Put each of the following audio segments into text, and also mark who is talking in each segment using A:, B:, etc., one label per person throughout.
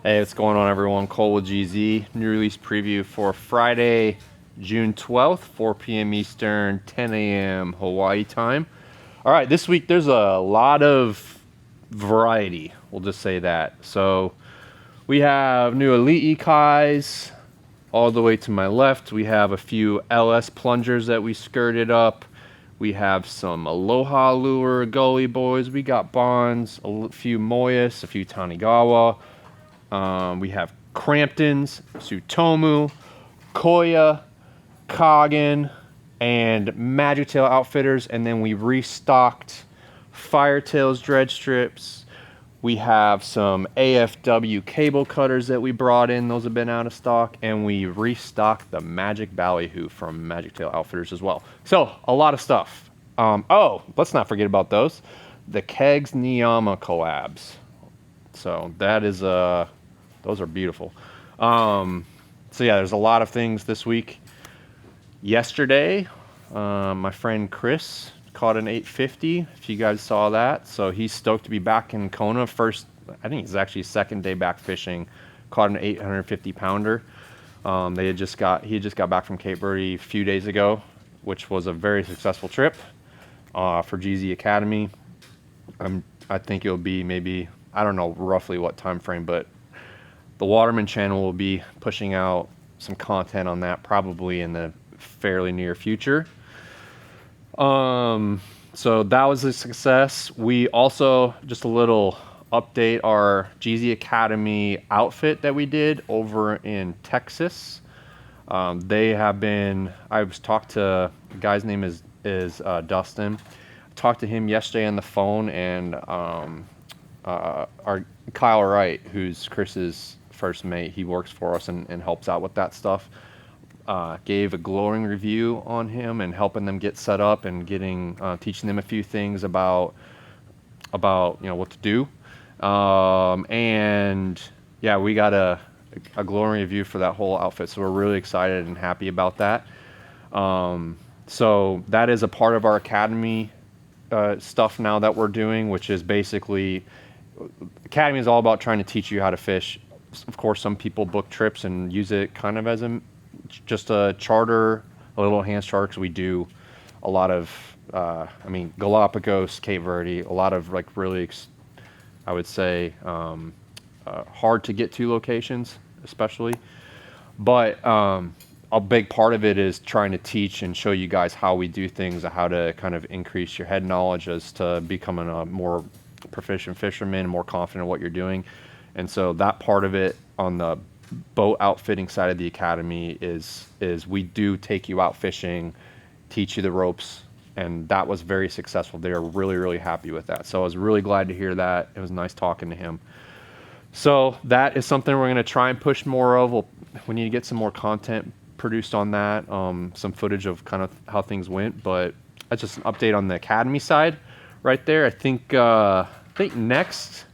A: Hey, what's going on, everyone? Cole with GZ. New release preview for Friday, June 12th, 4 p.m. Eastern, 10 a.m. Hawaii time. All right, this week there's a lot of variety. We'll just say that. So we have new Elite Ikais. All the way to my left, we have a few LS plungers that we skirted up. We have some Aloha lure Gully boys. We got BONZE, a few Moyes, a few Tanigawa. We have CRAMPTONs, TSUTOMU, Koya, COGGIN, and Magictail outfitters. And then we restocked Firetails dredge strips. We have some AFW cable cutters that we brought in. Those have been out of stock. And we restocked the Magic Ballyhoo from Magictail outfitters as well. So a lot of stuff. Oh, let's not forget about those. The Kegz-Niiyama collabs. So that is those are beautiful. So yeah, there's a lot of things this week. Yesterday, my friend Chris caught an 850, if you guys saw that. So he's stoked to be back in Kona. First, I think it's actually second day back fishing. Caught an 850 pounder. He had just got back from Cape Verde a few days ago, which was a very successful trip for GZ Academy. I think it'll be maybe, I don't know roughly what time frame, but the Waterman channel will be pushing out some content on that probably in the fairly near future. So that was a success. We also, just a little update, our GZ Academy outfit that we did over in Texas. They have been, I've talked to, the guy's name is Dustin. I talked to him yesterday on the phone, and our Kyle Wright, who's Chris's first mate, he works for us and helps out with that stuff. Gave a glowing review on him and helping them get set up and getting teaching them a few things about what to do. And yeah, we got a glowing review for that whole outfit, so we're really excited and happy about that. So that is a part of our academy stuff now that we're doing, which is basically, academy is all about trying to teach you how to fish. Of course, some people book trips and use it kind of as just a charter, a little enhanced charter, because we do a lot of, Galapagos, Cape Verde, a lot of like really, I would say, hard to get to locations, especially. But a big part of it is trying to teach and show you guys how we do things, how to kind of increase your head knowledge as to becoming a more proficient fisherman, more confident in what you're doing. And so that part of it on the boat outfitting side of the academy is we do take you out fishing, teach you the ropes, and that was very successful. They are really, really happy with that. So I was really glad to hear that. It was nice talking to him. So that is something we're going to try and push more of. We need to get some more content produced on that, some footage of kind of how things went, but that's just an update on the academy side right there. I think next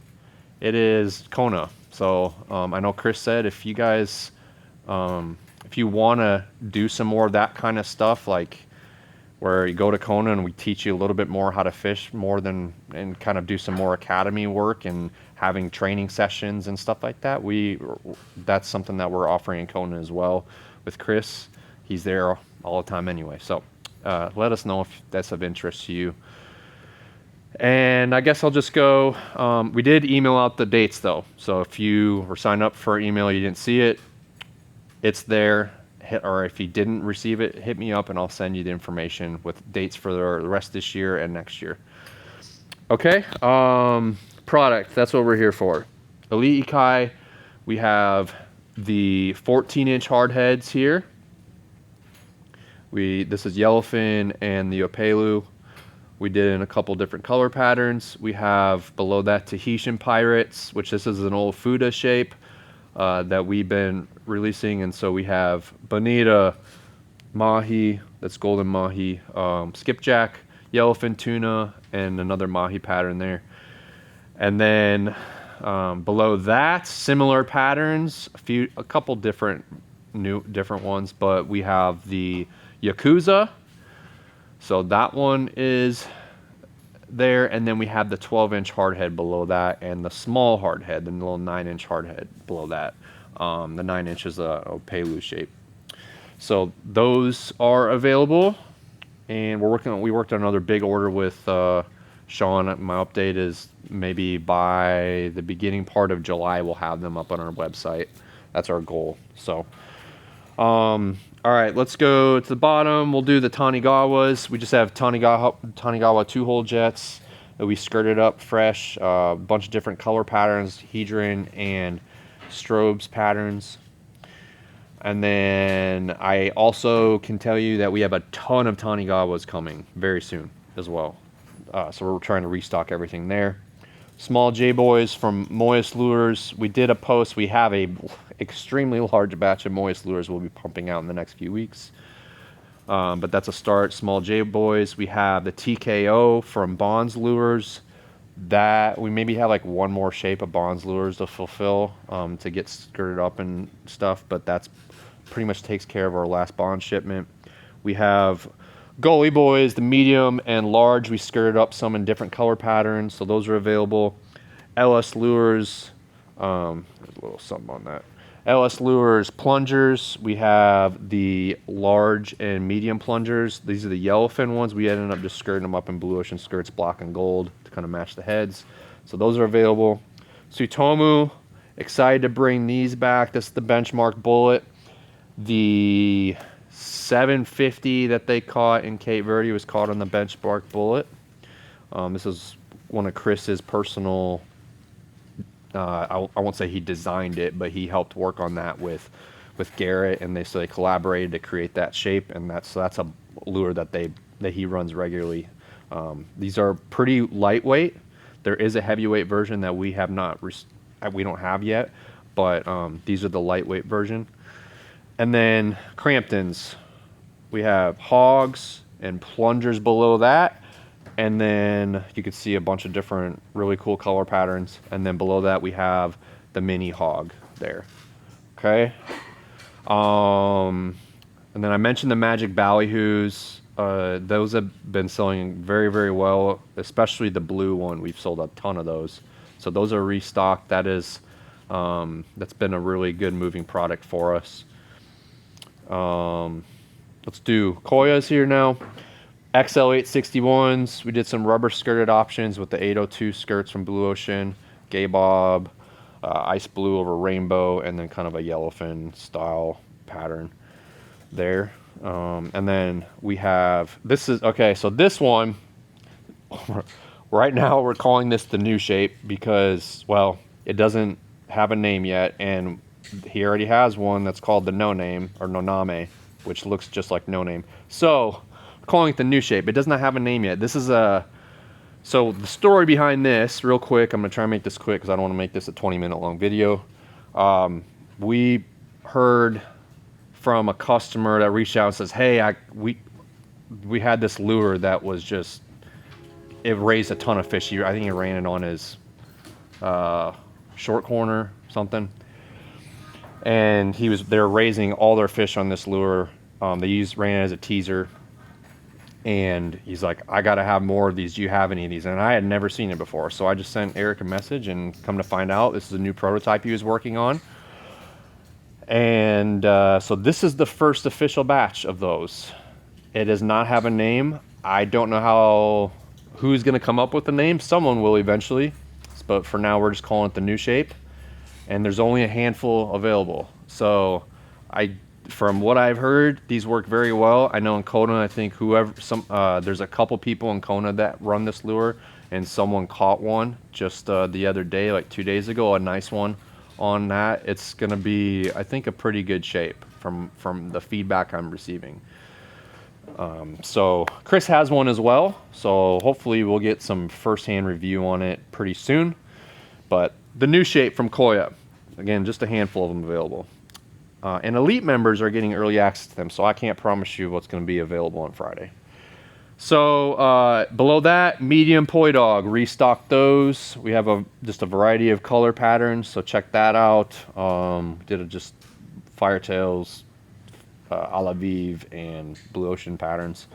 A: it is Kona. So I know Chris said if you guys, if you want to do some more of that kind of stuff, like where you go to Kona and we teach you a little bit more how to fish more than, and kind of do some more academy work and having training sessions and stuff like that, that's something that we're offering in Kona as well with Chris. He's there all the time anyway. So let us know if that's of interest to you. And I guess I'll just go, we did email out the dates though. So if you were signed up for email, you didn't see it, it's there. Or if you didn't receive it, hit me up and I'll send you the information with dates for the rest of this year and next year. Okay, product, that's what we're here for. Elite Ikai, we have the 14-inch hard heads here. This is yellowfin and the Opelu. We did in a couple different color patterns. We have below that Tahitian pirates, which this is an old Fuda shape that we've been releasing. And so we have bonita, mahi, that's golden mahi, skipjack, yellowfin tuna, and another mahi pattern there. And then below that, similar patterns, a couple different ones, but we have the Yakuza. So that one is there, and then we have the 12-inch hardhead below that, and the small hardhead, the little 9-inch hardhead below that. The 9-inch is a Pelu shape. So those are available, and we worked on another big order with Sean. My update is maybe by the beginning part of July we'll have them up on our website. That's our goal. So all right, let's go to the bottom. We'll do the Tanigawas. We just have Tanigawa 2-hole jets that we skirted up fresh. A bunch of different color patterns, hedron and strobes patterns. And then I also can tell you that we have a ton of Tanigawas coming very soon as well. So we're trying to restock everything there. Small J-Boys from Moyes Lures. We did a post. We have a extremely large batch of Moyes Lures we'll be pumping out in the next few weeks. But that's a start. Small J-Boys. We have the TKO from BONZE Lures. That we maybe have like one more shape of BONZE Lures to fulfill to get skirted up and stuff. But that's pretty much takes care of our last BONZE shipment. We have Gully Boys, the medium and large. We skirted up some in different color patterns, so those are available. LS Lures, there's a little something on that. LS Lures Plungers. We have the large and medium plungers. These are the yellowfin ones. We ended up just skirting them up in blue ocean skirts, black and gold, to kind of match the heads. So those are available. TSUTOMU, excited to bring these back. This is the benchmark bullet. The 750 that they caught in Cape Verde was caught on the benchmark bullet. This is one of Chris's personal, I won't say he designed it, but he helped work on that with Garrett, and they collaborated to create that shape, and that's a lure that he runs regularly. These are pretty lightweight. There is a heavyweight version that we don't have yet, but these are the lightweight version. And then Cramptons, we have hogs and plungers below that, and then you can see a bunch of different really cool color patterns, and then below that we have the mini hog there. Okay. And then I mentioned the magic ballyhoos. Those have been selling very, very well, especially the blue one. We've sold a ton of those, so those are restocked. That's been a really good moving product for us. Let's do Koyas here now. XL 861s. We did some rubber skirted options with the 802 skirts from Blue Ocean, Gay Bob, ice blue over rainbow, and then kind of a yellowfin style pattern there. And then we have, so this one, right now we're calling this the new shape because, well, it doesn't have a name yet, and he already has one that's called the No Name, or Noname, which looks just like No Name. So we're calling it the new shape. It does not have a name yet. This is so the story behind this, real quick, I'm gonna try and make this quick because I don't want to make this a 20-minute long video. We heard from a customer that reached out and says, hey, we had this lure that was just, it raised a ton of fish. I think he ran it on his short corner, something. And they're raising all their fish on this lure. They ran it as a teaser, and he's like, I gotta have more of these. Do you have any of these? And I had never seen it before, so I just sent Eric a message, and come to find out, this is a new prototype he was working on. And so this is the first official batch of those. It does not have a name. I don't know who's gonna come up with the name. Someone will eventually, but for now we're just calling it the new shape. And there's only a handful available. So from what I've heard, these work very well. I know in Kona, I think there's a couple people in Kona that run this lure, and someone caught one just the other day, like 2 days ago, a nice one on that. It's gonna be, I think, a pretty good shape from the feedback I'm receiving. So Chris has one as well, so hopefully we'll get some first-hand review on it pretty soon. But the new shape from Koya, again, just a handful of them available. And elite members are getting early access to them, so I can't promise you what's going to be available on Friday. So below that, medium poi dog, restocked those. We have just a variety of color patterns, so check that out. Did just firetails, a la vive, and blue ocean patterns.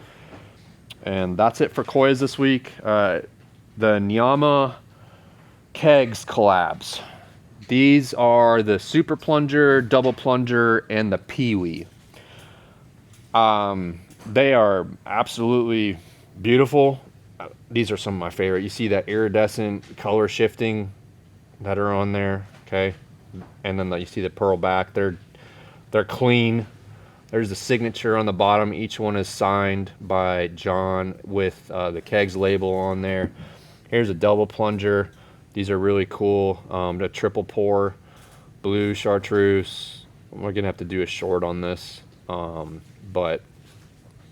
A: And that's it for Koyas this week. the Niiyama Kegz collabs. These are the Super Plunger, Double Plunger, and the Pee-wee. They are absolutely beautiful. These are some of my favorite. You see that iridescent color shifting that are on there, okay? And then you see the pearl back. They're clean. There's the signature on the bottom. Each one is signed by John with the Kegz label on there. Here's a double plunger. These are really cool. The triple pour, blue chartreuse. We're gonna have to do a short on this, but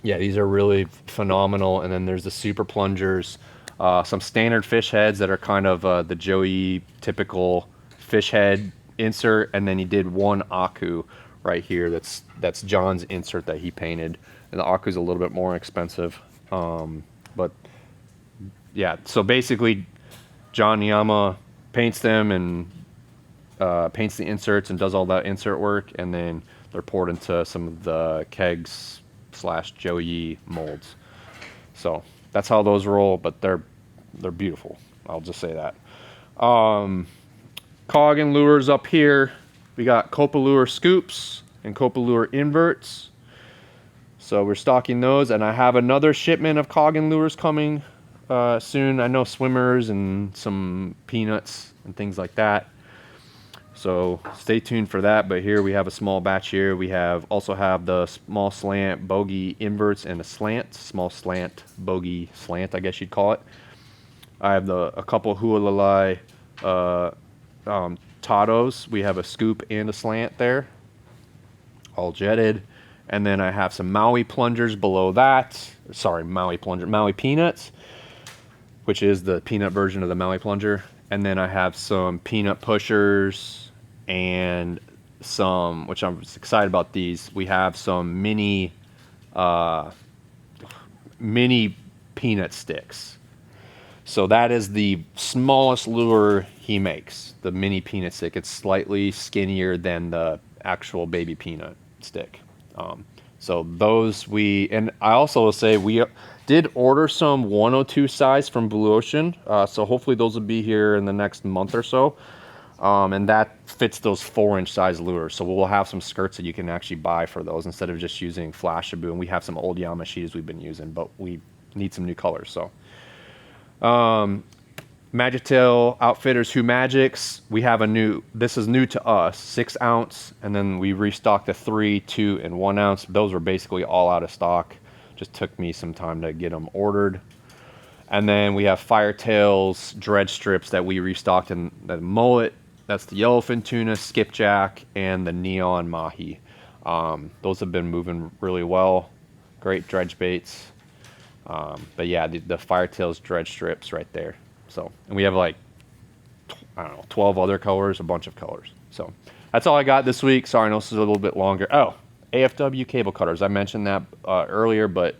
A: yeah, these are really phenomenal. And then there's the super plungers, some standard fish heads that are kind of the Joey typical fish head insert, and then he did one Aku right here. That's John's insert that he painted, and the Aku's a little bit more expensive, but yeah. So basically, John Niiyama paints them and paints the inserts and does all that insert work, and then they're poured into some of the Kegz / Joey molds. So that's how those roll, but they're beautiful. I'll just say that. COGGIN lures up here. We got Copa lure scoops and Copa lure inverts. So we're stocking those, and I have another shipment of COGGIN lures coming soon. I know swimmers and some peanuts and things like that. So stay tuned for that. But here we have a small batch here. We also have the small slant bogey inverts and a slant, small slant bogey slant, I guess you'd call it. I have a couple Hualalai Tatos. We have a scoop and a slant there, all jetted. And then I have some Maui plungers below that. Sorry, Maui peanuts, which is the peanut version of the Maui plunger. And then I have some peanut pushers and some, which I'm excited about these. We have some mini peanut sticks. So that is the smallest lure he makes, the mini peanut stick. It's slightly skinnier than the actual baby peanut stick. So those and I also will say we did order some 102 size from Blue Ocean. So hopefully those will be here in the next month or so. And that fits those 4-inch size lures. So we'll have some skirts that you can actually buy for those instead of just using Flashabou. And we have some old Yamashita's we've been using, but we need some new colors. So Magictail Outfitters HooMagics, we have this is new to us, 6 ounce, and then we restocked the 3, 2, and 1 ounce. Those were basically all out of stock. Just took me some time to get them ordered. And then we have Firetails dredge strips that we restocked in the mullet. That's the yellowfin tuna, skipjack, and the neon mahi. Those have been moving really well. Great dredge baits. But yeah, the Firetails dredge strips right there. So, and we have like, I don't know, 12 other colors, a bunch of colors. So that's all I got this week. Sorry, I know this is a little bit longer. Oh, AFW cable cutters. I mentioned that earlier, but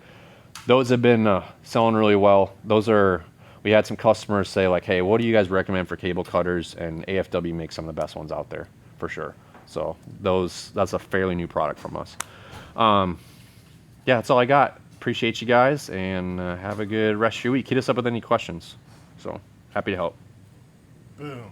A: those have been selling really well. We had some customers say like, hey, what do you guys recommend for cable cutters? And AFW makes some of the best ones out there for sure. So that's a fairly new product from us. Yeah, that's all I got. Appreciate you guys, and have a good rest of your week. Hit us up with any questions. So happy to help.
B: Boom.